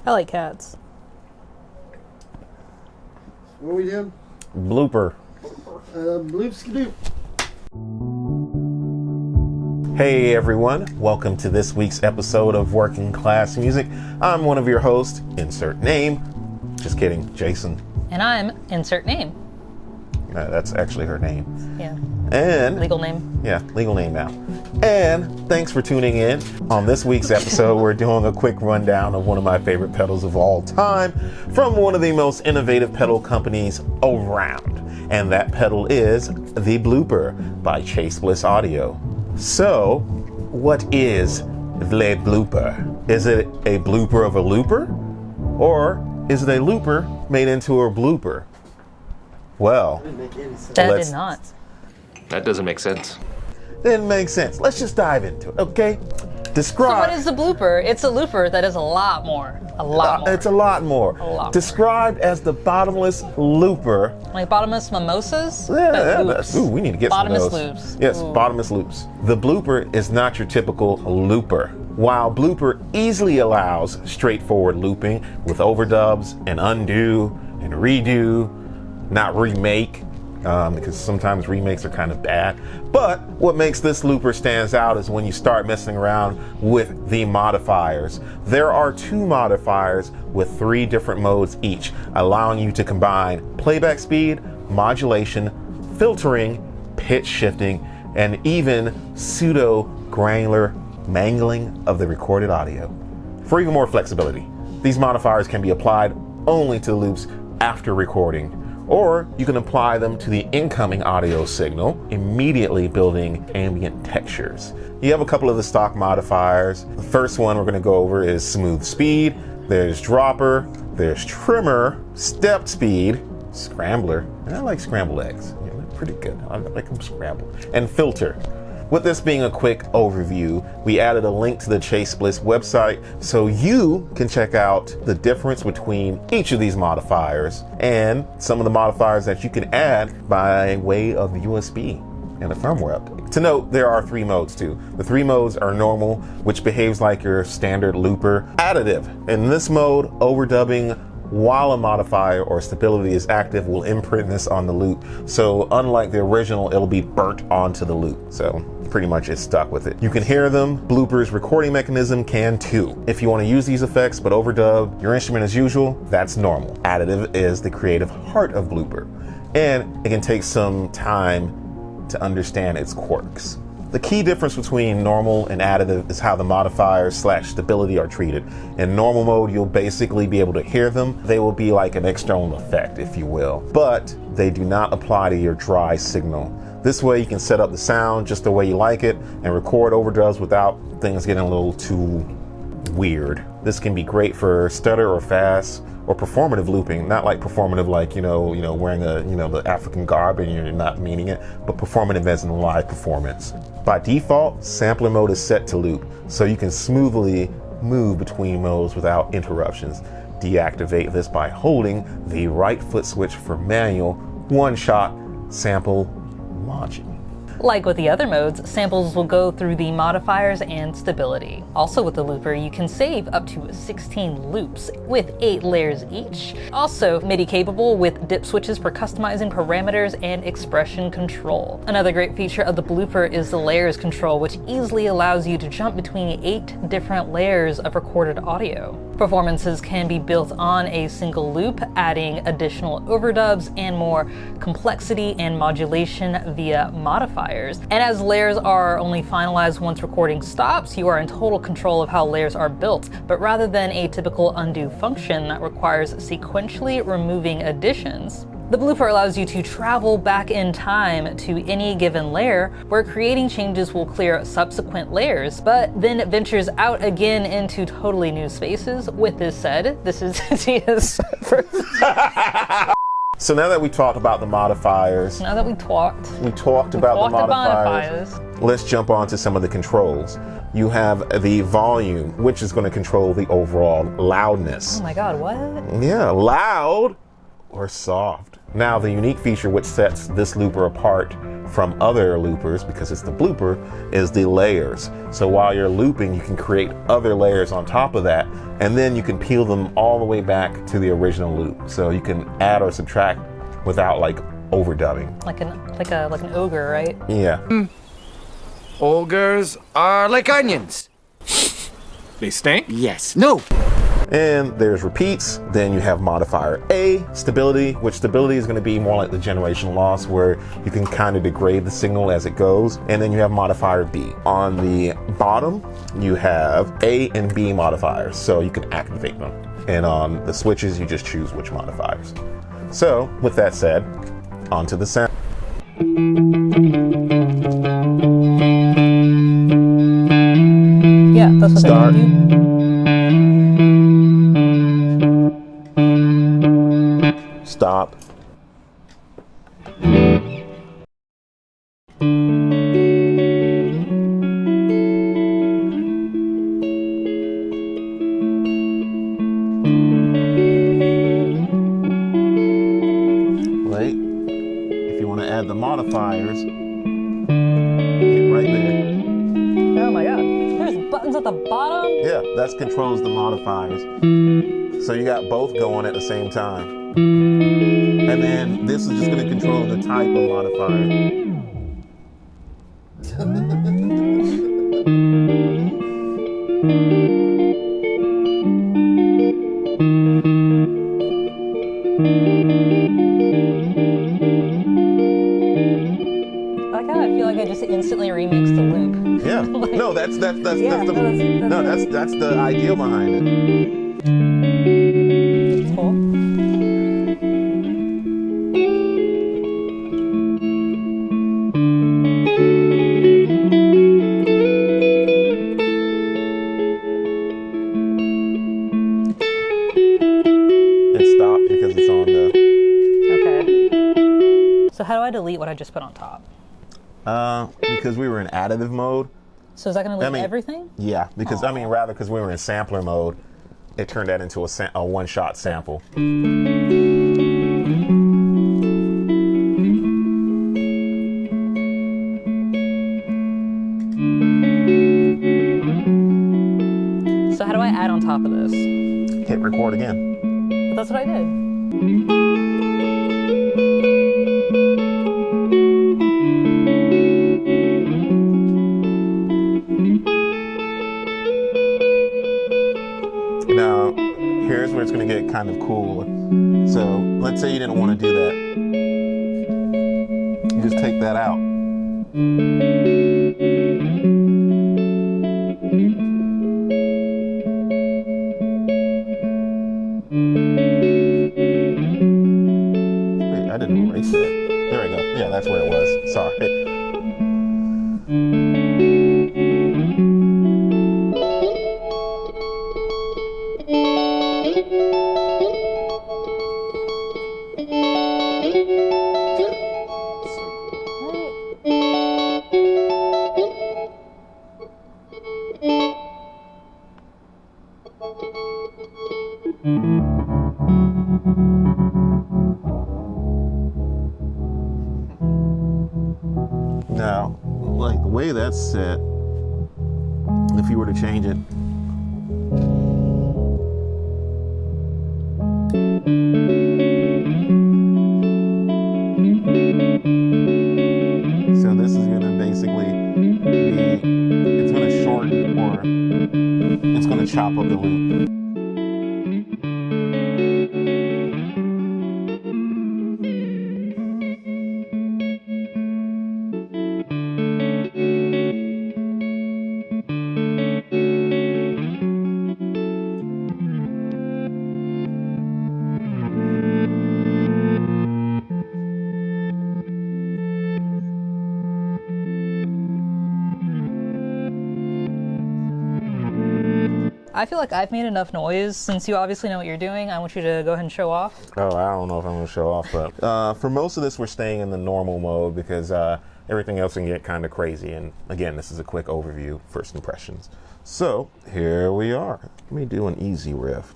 I like cats. What are we doing? Blooper. Bloop-skidoop. Hey everyone, welcome to this week's episode of Working Class Music. I'm one of your hosts, insert name. Just kidding, Jason. And I'm insert name. That's actually her name. Yeah. And legal name. Yeah, legal name now. And thanks for tuning in. On this week's episode, we're doing a quick rundown of one of my favorite pedals of all time from one of the most innovative pedal companies around. And that pedal is the Blooper by Chase Bliss Audio. So, what is the Blooper? Is it a blooper of a looper? Or is it a looper made into a blooper? Well, that did not. That doesn't make sense. Didn't make sense. Let's just dive into it, okay? Describe. So what is the blooper? It's a looper that is a lot more. A lot more. It's a lot more. A lot Described as the bottomless looper. Like bottomless mimosas? Ooh, we need to get bottomless some of those. loops. Yes, Ooh. Bottomless loops. The blooper is not your typical looper. While blooper easily allows straightforward looping with overdubs and undo and redo, not remake, because sometimes remakes are kind of bad. But what makes this looper stands out is when you start messing around with the modifiers. There are 2 modifiers with 3 different modes each, allowing you to combine playback speed, modulation, filtering, pitch shifting, and even pseudo granular mangling of the recorded audio. For even more flexibility, these modifiers can be applied only to loops after recording, or you can apply them to the incoming audio signal, immediately building ambient textures. You have a couple of the stock modifiers. The first one we're going to go over is smooth speed. There's dropper, there's trimmer, step speed, scrambler. And I like scrambled eggs. Yeah, they're pretty good. I like them scrambled. And filter. With this being a quick overview, we added a link to the Chase Bliss website so you can check out the difference between each of these modifiers and some of the modifiers that you can add by way of USB and a firmware update. To note, there are 3 modes too. The 3 modes are normal, which behaves like your standard looper. Additive. In this mode, overdubbing while a modifier or stability is active will imprint this on the loop. So unlike the original, it'll be burnt onto the loop. So pretty much it's stuck with it. You can hear them. Blooper's recording mechanism can too. If you want to use these effects but overdub your instrument as usual, that's normal. Additive is the creative heart of Blooper, and it can take some time to understand its quirks. The key difference between normal and additive is how the modifiers / stability are treated. In normal mode, you'll basically be able to hear them. They will be like an external effect, if you will, but they do not apply to your dry signal. This way you can set up the sound just the way you like it and record overdubs without things getting a little too weird. This can be great for stutter or fast or performative looping, not like performative like, you know, wearing the African garb and you're not meaning it, but performative as in live performance. By default, sampler mode is set to loop, so you can smoothly move between modes without interruptions. Deactivate this by holding the right foot switch for manual one-shot sample launching. Like with the other modes, samples will go through the modifiers and stability. Also with the looper, you can save up to 16 loops with 8 layers each. Also MIDI capable with dip switches for customizing parameters and expression control. Another great feature of the Blooper is the layers control, which easily allows you to jump between 8 different layers of recorded audio. Performances can be built on a single loop, adding additional overdubs and more complexity and modulation via modifiers. And as layers are only finalized once recording stops, you are in total control of how layers are built. But rather than a typical undo function that requires sequentially removing additions, the Blooper allows you to travel back in time to any given layer, where creating changes will clear subsequent layers, but then ventures out again into totally new spaces. With this said, this is Tia's first. So now that we talked about the modifiers, Now that we talked about the modifiers, let's jump on to some of the controls. You have the volume, which is going to control the overall loudness. Oh my god, what? Yeah, loud. or soft. Now, the unique feature which sets this looper apart from other loopers, because it's the blooper, is the layers. So while you're looping, you can create other layers on top of that, and then you can peel them all the way back to the original loop. So you can add or subtract without like overdubbing. Like an ogre, right? Yeah. Ogres are like onions. They stink? Yes. No. And there's repeats. Then you have modifier A, stability, which stability is going to be more like the generational loss, where you can kind of degrade the signal as it goes. And then you have modifier B. On the bottom, you have A and B modifiers, so you can activate them. And on the switches, you just choose which modifiers. So with that said, onto the sound. Yeah, that's what Start. they do. Stop. Wait. If you want to add the modifiers, hit right there. Oh my god. There's buttons at the bottom? Yeah, that controls the modifiers. So you got both going at the same time. And then this is just going to control the type of modifier. Like how I feel like I just instantly remixed the loop. Yeah. No, that's Yeah, that's the idea behind it. It's cool. It stopped because it's on the. Okay. So how do I delete what I just put on top? Because we were in additive mode. So is that going to delete everything? Yeah, because because we were in sampler mode, it turned that into a one-shot sample. So how do I add on top of this? Hit record again. But that's what I did. Now, here's where it's going to get kind of cool. So, let's say you didn't want to do that. You just take that out. Wait, I didn't erase that. There we go. Yeah, that's where it was. Sorry. Now, like the way that's set, if you were to change it, so this is going to basically be, it's going to shorten or it's going to chop up the loop. I feel like I've made enough noise. Since you obviously know what you're doing, I want you to go ahead and show off. Oh, I don't know if I'm going to show off, but for most of this, we're staying in the normal mode because everything else can get kind of crazy. And again, this is a quick overview, first impressions. So here we are. Let me do an easy riff.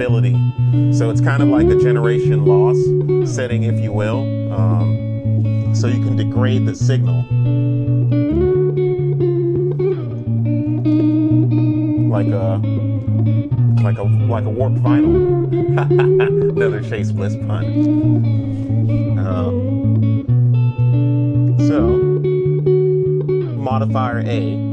stability. So it's kind of like a generation loss setting, if you will. So you can degrade the signal. Like a warped vinyl. Another Chase Bliss pun. So modifier A.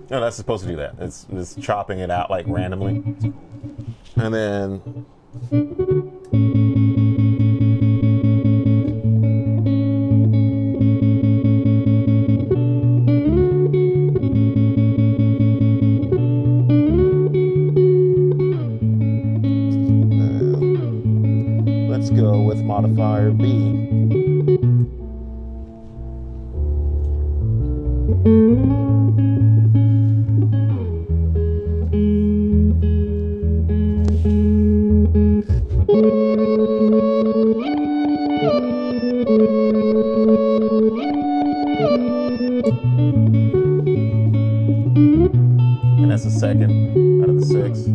No, that's supposed to do that. It's chopping it out like randomly. And then let's go with modifier B. And that's the second out of the 6.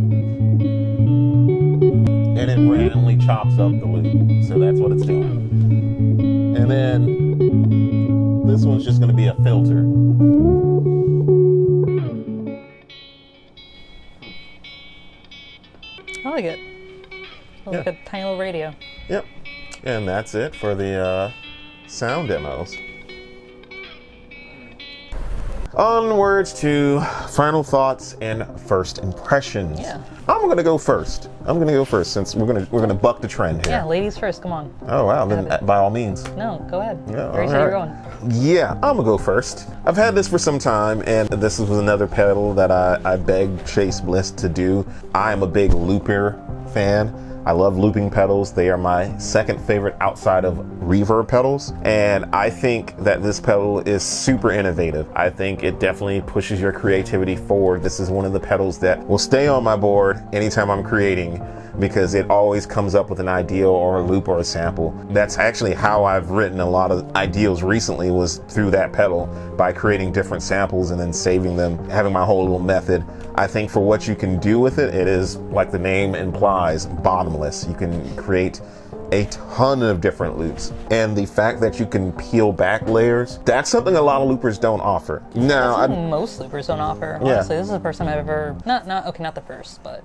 And it randomly chops up the loop. So that's what it's doing. And then this one's just going to be a filter. I like it. Like a tiny little radio. Yep. And that's it for the sound demos. Onwards to final thoughts and first impressions. Yeah. I'm gonna go first. Since we're gonna buck the trend here. Yeah, ladies first, come on. Oh wow, then by all means. No, go ahead. Yeah, Where you going? Yeah, I'm gonna go first. I've had this for some time, and this was another pedal that I begged Chase Bliss to do. I am a big looper fan. I love looping pedals. They are my second favorite outside of reverb pedals. And I think that this pedal is super innovative. I think it definitely pushes your creativity forward. This is one of the pedals that will stay on my board anytime I'm creating, because it always comes up with an ideal or a loop or a sample. That's actually how I've written a lot of ideals recently, was through that pedal, by creating different samples and then saving them, having my whole little method. I think for what you can do with it, it is, like the name implies, bottomless. You can create a ton of different loops. And the fact that you can peel back layers, that's something a lot of loopers don't offer. Now, Most loopers don't offer. Honestly, this is the first time I've ever, not the first, but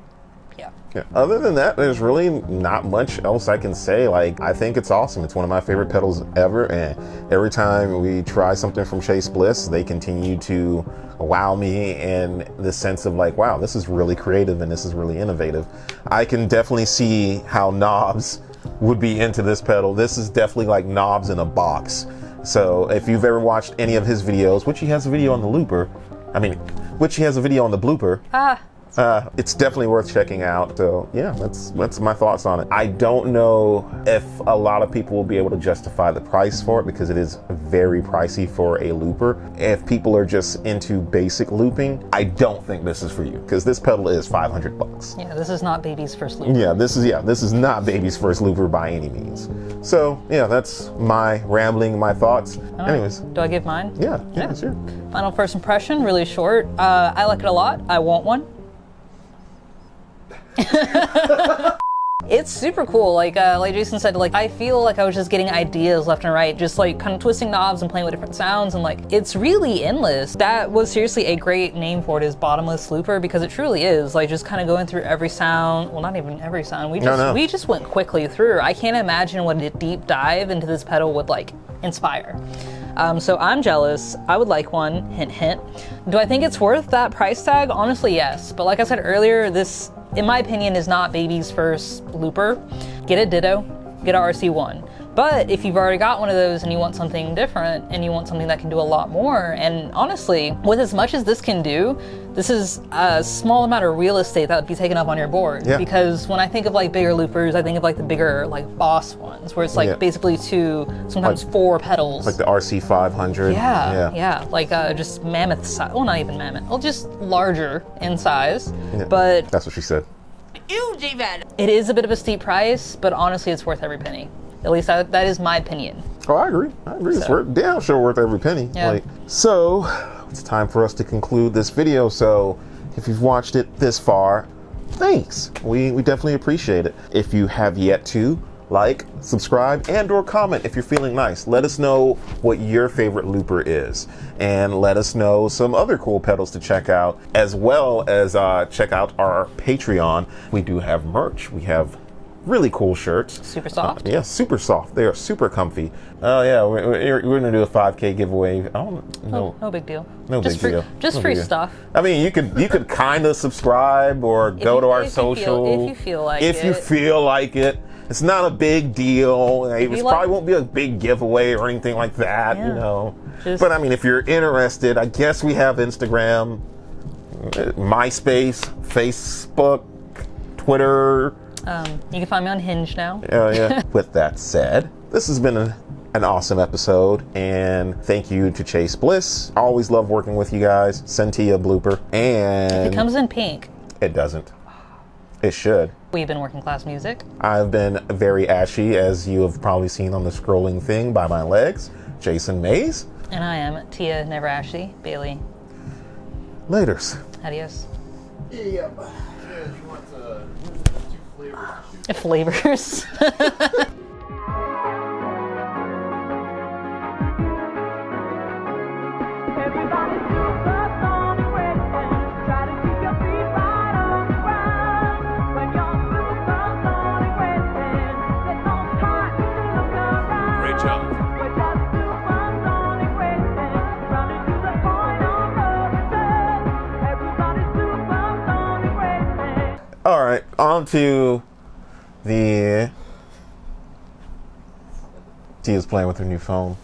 yeah. Other than that, there's really not much else I can say. Like, I think it's awesome. It's one of my favorite pedals ever, and every time we try something from Chase Bliss, they continue to wow me in the sense of like, wow, this is really creative and this is really innovative. I can definitely see how knobs would be into this pedal. This is definitely like knobs in a box. So if you've ever watched any of his videos, which he has a video on the Blooper, it's definitely worth checking out. So yeah, that's my thoughts on it. I don't know if a lot of people will be able to justify the price for it, because it is very pricey for a looper. If people are just into basic looping, I don't think this is for you, because this pedal is $500. Yeah, this is not baby's first looper. Yeah, this is not baby's first looper by any means. So yeah, that's my rambling, my thoughts. Anyways, do I give mine? Yeah, sure. Final first impression, really short. I like it a lot. I want one. It's super cool. Like Jason said, like, I feel like I was just getting ideas left and right, just like kind of twisting knobs and playing with different sounds, and like, it's really endless. That was seriously a great name for it, is bottomless looper, because it truly is like just kind of going through every sound. Well, not even every sound. We just went quickly through. I can't imagine what a deep dive into this pedal would like inspire. So I'm jealous. I would like one. Hint, hint. Do I think it's worth that price tag? Honestly, yes. But like I said earlier, this, in my opinion, is not baby's first looper. Get a Ditto, get a RC1. But if you've already got one of those and you want something different and you want something that can do a lot more, and honestly, with as much as this can do, this is a small amount of real estate that would be taken up on your board. Yeah. Because when I think of like bigger loopers, I think of like the bigger like boss ones, where it's like basically 2, sometimes 4 pedals. Like the RC 500. Yeah, like just mammoth size. Well, not even mammoth. Well, just larger in size. Yeah. But That's what she said. it is a bit of a steep price, but honestly, it's worth every penny. At least that is my opinion. Oh, I agree. It's damn sure worth every penny. Yeah. So, it's time for us to conclude this video. So, if you've watched it this far, thanks. We definitely appreciate it. If you have yet to, like, subscribe, and or comment if you're feeling nice. Let us know what your favorite looper is. And let us know some other cool pedals to check out, as well as check out our Patreon. We do have merch. We have really cool shirts. Super soft. Yeah, super soft. They are super comfy. Oh yeah, we're gonna do a 5K giveaway. I don't know. No big deal. No big deal. Just No free big deal. stuff. I mean, you could kind of subscribe or go to our social. If you feel like if you feel like it. It's not a big deal. It probably won't be a big giveaway or anything like that, you know. But I mean, if you're interested, I guess we have Instagram, MySpace, Facebook, Twitter. You can find me on Hinge now. Yeah. With that said, this has been an awesome episode, and thank you to Chase Bliss. I always love working with you guys. Send to you a blooper. And It comes in pink. it doesn't. It should. We've been working class music. I've been very ashy, as you have probably seen on the scrolling thing by my legs. Jason Mays. And I am Tia Never Ashley Bailey. Laters. Adios. Yeah. Flavors. Great job. All right, on to the... Tia's playing with her new phone.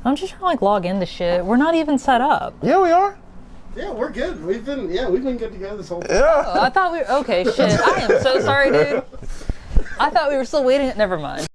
I'm just trying to like log into shit. We're not even set up. Yeah, we are. Yeah, we're good. We've been good together this whole time. Yeah. I thought we were okay. Shit, I am so sorry, dude. I thought we were still waiting. Never mind.